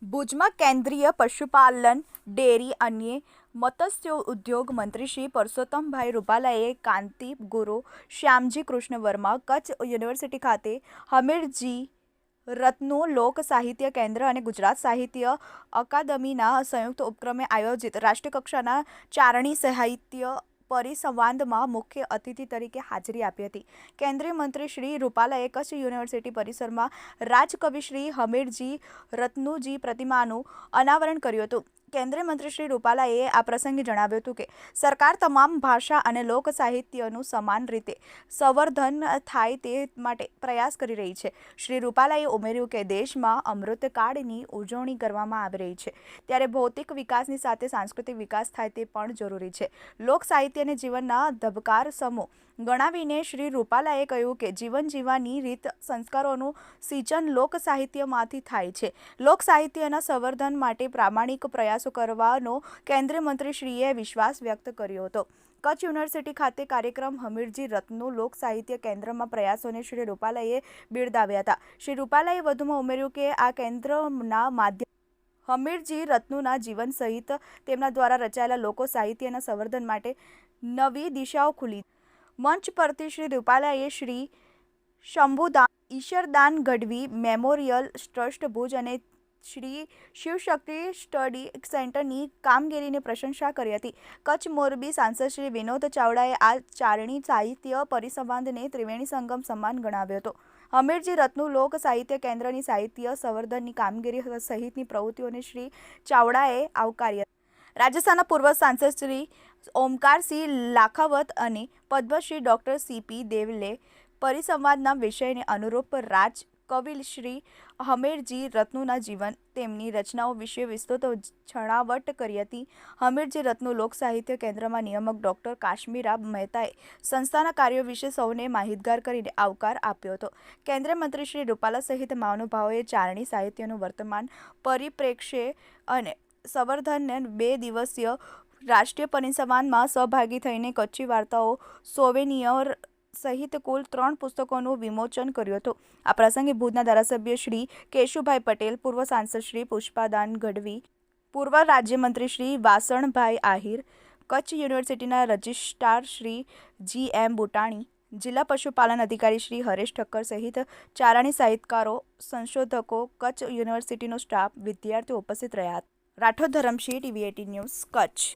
ભુજમાં કેન્દ્રીય પશુપાલન, ડેરી અને મત્સ્ય ઉદ્યોગ મંત્રી શ્રી પરસોત્તમભાઈ રૂપાલાએ કાંતિ ગુરુ શ્યામજી કૃષ્ણ વર્મા કચ્છ યુનિવર્સિટી ખાતે હમીરજી રત્નો લોક સાહિત્ય કેન્દ્ર અને ગુજરાત સાહિત્ય અકાદમીના સંયુક્ત ઉપક્રમે આયોજિત રાષ્ટ્રીય કક્ષાના ચારણી સાહિત્ય પરિસંવાદમાં મુખ્ય અતિથિ તરીકે હાજરી આપી હતી. કેન્દ્રીય મંત્રી શ્રી રૂપાલાએ કચ્છ યુનિવર્સિટી પરિસરમાં રાજકવિ શ્રી હમીરજી રત્નુજી પ્રતિમાનું અનાવરણ કર્યું હતું. કેન્દ્રીય મંત્રી શ્રી રૂપાલાએ આ પ્રસંગે જણાવ્યું હતું કે સરકાર તમામ ભાષા અને લોક સાહિત્યનું સમાન રીતે સંવર્ધન થાય તે માટે પ્રયાસ કરી રહી છે. શ્રી રૂપાલાએ ઉમેર્યું કે દેશમાં અમૃતકાળની ઉજવણી કરવામાં આવી રહી છે ત્યારે ભૌતિક વિકાસની સાથે સાંસ્કૃતિક વિકાસ થાય તે પણ જરૂરી છે. લોક સાહિત્યને જીવનના ધબકાર સમૂહ ગણાવીને શ્રી રૂપાલાએ કહ્યું કે જીવન જીવવાની રીત સંસ્કારોનું સિંચન લોક સાહિત્યમાંથી થાય છે. લોક સાહિત્યના સંવર્ધન માટે પ્રામાણિક પ્રયાસો કરવાનો કેન્દ્રીય મંત્રીશ્રીએ વિશ્વાસ વ્યક્ત કર્યો હતો. કચ્છ યુનિવર્સિટી ખાતે કાર્યક્રમ હમીરજી રત્નો લોક સાહિત્ય કેન્દ્રમાં પ્રયાસોને શ્રી રૂપાલાએ બિરદાવ્યા હતા. શ્રી રૂપાલાએ વધુમાં ઉમેર્યું કે આ કેન્દ્રના માધ્યમથી હમીરજી રત્નુના જીવન સહિત તેમના દ્વારા રચાયેલા લોકો સાહિત્યના સંવર્ધન માટે નવી દિશાઓ ખુલી. મંચ પરથી શ્રી રૂપાલાએ શ્રી શંભુદાન ઈશરદાન ગઢવી મેમોરિયલ ટ્રસ્ટ ભુજ અને શ્રી શિવશક્તિ સ્ટડી સેન્ટરની કામગીરીની પ્રશંસા કરી હતી. કચ્છ મોરબી સાંસદ શ્રી વિનોદ ચાવડાએ આ ચારણી સાહિત્ય પરિસંવાદને ત્રિવેણી સંગમ સમાન ગણાવ્યો હતો. હમીરજી રત્નો લોક સાહિત્ય કેન્દ્રની સાહિત્ય સંવર્ધનની કામગીરી સહિતની પ્રવૃત્તિઓને શ્રી ચાવડાએ આવકારી હતી. રાજસ્થાનના પૂર્વ સાંસદ શ્રી ઓમકારસિંહ લાખાવત અને પદ્મશ્રી ડૉક્ટર સીપી દેવલે પરિસંવાદના વિષયને અનુરૂપ રાજકવિ શ્રી હમીરજી રત્નુના જીવન તેમની રચનાઓ વિશે વિસ્તૃત છણાવટ કરી હતી. હમીરજી રત્નો લોક સાહિત્ય કેન્દ્રમાં નિયામક ડૉક્ટર કાશ્મીરા મહેતાએ સંસ્થાના કાર્યો વિશે સૌને માહિતગાર કરીને આવકાર આપ્યો હતો. કેન્દ્રીય મંત્રી શ્રી રૂપાલા સહિત મહાનુભાવોએ ચારણી સાહિત્યનું વર્તમાન પરિપ્રેક્ષ્ય અને સંવર્ધનને 2 દિવસીય રાષ્ટ્રીય પરિસંવાદમાં સહભાગી થઈને કચ્છી વાર્તાઓ સોવેનિયર સહિત કુલ 3 પુસ્તકોનું વિમોચન કર્યું હતું. આ પ્રસંગે ભુજના ધારાસભ્ય શ્રી કેશુભાઈ પટેલ, પૂર્વ સાંસદ શ્રી પુષ્પાદાન ગઢવી, પૂર્વ રાજ્યમંત્રી શ્રી વાસણભાઈ આહિર, કચ્છ યુનિવર્સિટીના રજિસ્ટ્રાર શ્રી G.M. બુટાણી, જિલ્લા પશુપાલન અધિકારી શ્રી હરેશ ઠક્કર સહિત ચારણી સાહિત્યકારો, સંશોધકો, કચ્છ યુનિવર્સિટીનો સ્ટાફ, વિદ્યાર્થીઓ ઉપસ્થિત રહ્યા હતા. Rathod Dharamsinh, TV18 news, Kutch.